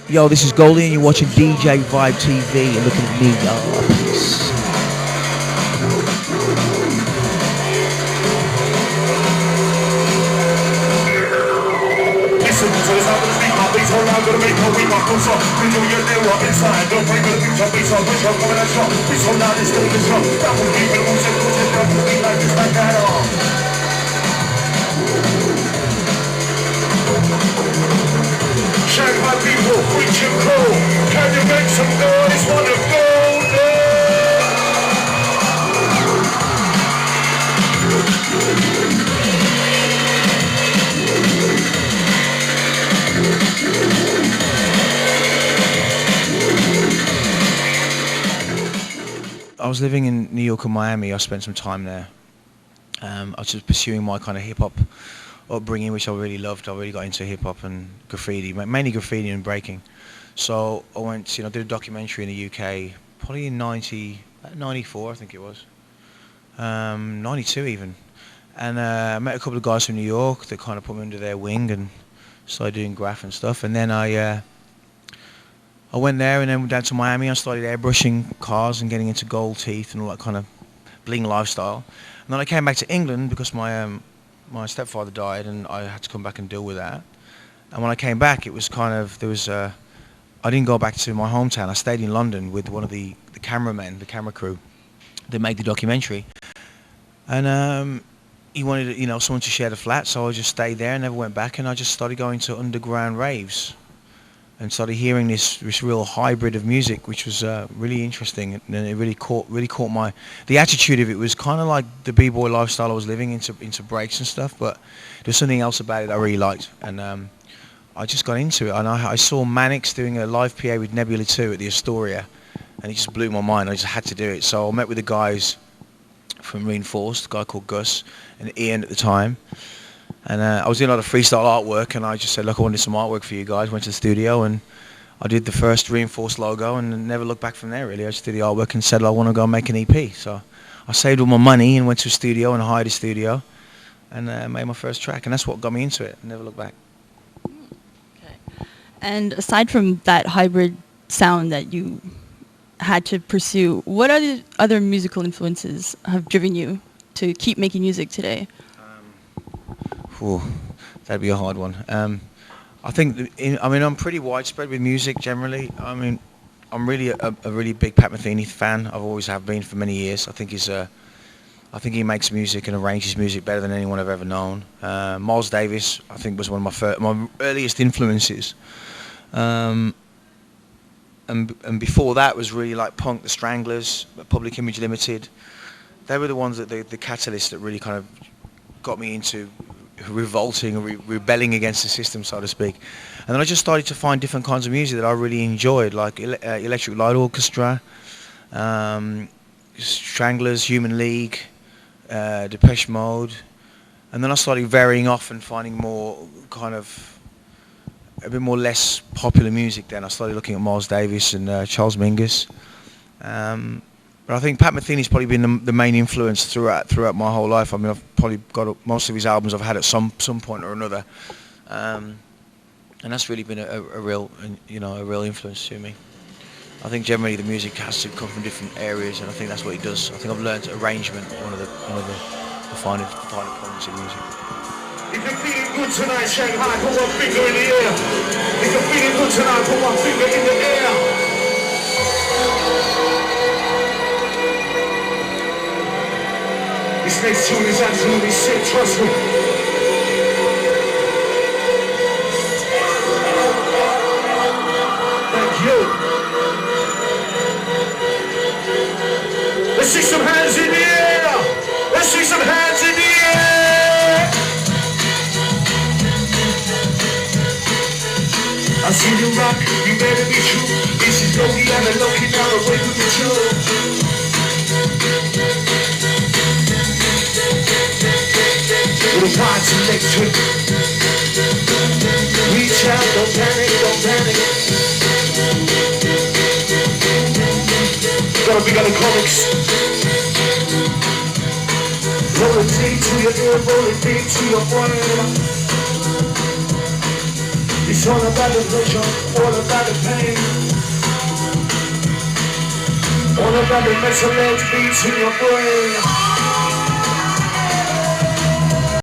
Yo, this is Goldie and you're watching DJ Vibe TV and looking at me. Oh, peace. Listen to this, I'm gonna speak my beats all I'm gonna make my week my clothes off. We know you're there, what inside. Don't break the beats, our beats, our push up, coming at shot. Beats so loud, it's still this up. That will keep it, moves it, push it, don't beat like this, like that, Shanghai people, preach and cool. Can you make some noise for the golden? I was living in New York and Miami. I spent some time there. I was just pursuing my kind of hip-hop upbringing, which I really loved. I really got into hip-hop and graffiti, mainly graffiti and breaking. So I went, did a documentary in the UK, probably in 94, I think it was, 92 even. And I met a couple of guys from New York that kind of put me under their wing and started doing graph and stuff. And then I went there and then went down to Miami. I started airbrushing cars and getting into gold teeth and all that kind of bling lifestyle. And then I came back to England because my stepfather died and I had to come back and deal with that. And when I came back, it was kind of, I didn't go back to my hometown. I stayed in London with one of the cameramen, the camera crew that made the documentary. And he wanted, someone to share the flat, so I just stayed there and never went back. And I just started going to underground raves and started hearing this real hybrid of music, which was really interesting, and it really caught the attitude of it was kind of like the b-boy lifestyle I was living into breaks and stuff, but there's something else about it I really liked, and I just got into it. And I saw Mannix doing a live PA with Nebula 2 at the Astoria, and it just blew my mind. I just had to do it, so I met with the guys from Reinforced, a guy called Gus and Ian at the time. And I was doing a lot of freestyle artwork, and I just said, look, I wanted some artwork for you guys. Went to the studio, and I did the first Reinforced logo, and never looked back from there, really. I just did the artwork and said, I want to go and make an EP. So I saved all my money and went to a studio and hired a studio and made my first track, and that's what got me into it. Never looked back. Okay. And aside from that hybrid sound that you had to pursue, what other musical influences have driven you to keep making music today? That'd be a hard one. I think, I'm pretty widespread with music generally. I'm really a really big Pat Metheny fan. I've always have been for many years. I think he makes music and arranges music better than anyone I've ever known. Miles Davis, I think, was one of my earliest influences. And before that was really like Punk, The Stranglers, Public Image Limited. They were the ones that the catalysts that really kind of got me into revolting or rebelling against the system, so to speak. And then I just started to find different kinds of music that I really enjoyed, like Electric Light Orchestra, Stranglers, Human League, Depeche Mode. And then I started varying off and finding more kind of a bit more less popular music. Then I started looking at Miles Davis and Charles Mingus. But I think Pat Metheny's probably been the main influence throughout my whole life. I mean, I've probably got most of his albums I've had at some point or another, and that's really been a real influence to me. I think generally the music has to come from different areas, and I think that's what he does. I think I've learned arrangement, one of the finer points in music. If you're feeling good tonight, Shanghai, put one finger in the air. If you're feeling good tonight, put one finger in the air. This next tune is absolutely sick, trust me. Thank you. Let's see some hands in the air. Let's see some hands in the air. I see you rock, you better be true. This is Goldie and the Loki now away with the truth. Little parts electric. Reach out, don't panic, don't panic. Gotta be the comics. Roll it deep to your ear, roll it deep to your brain. It's all about the vision, all about about the pain. All about the metal edge beats in your brain.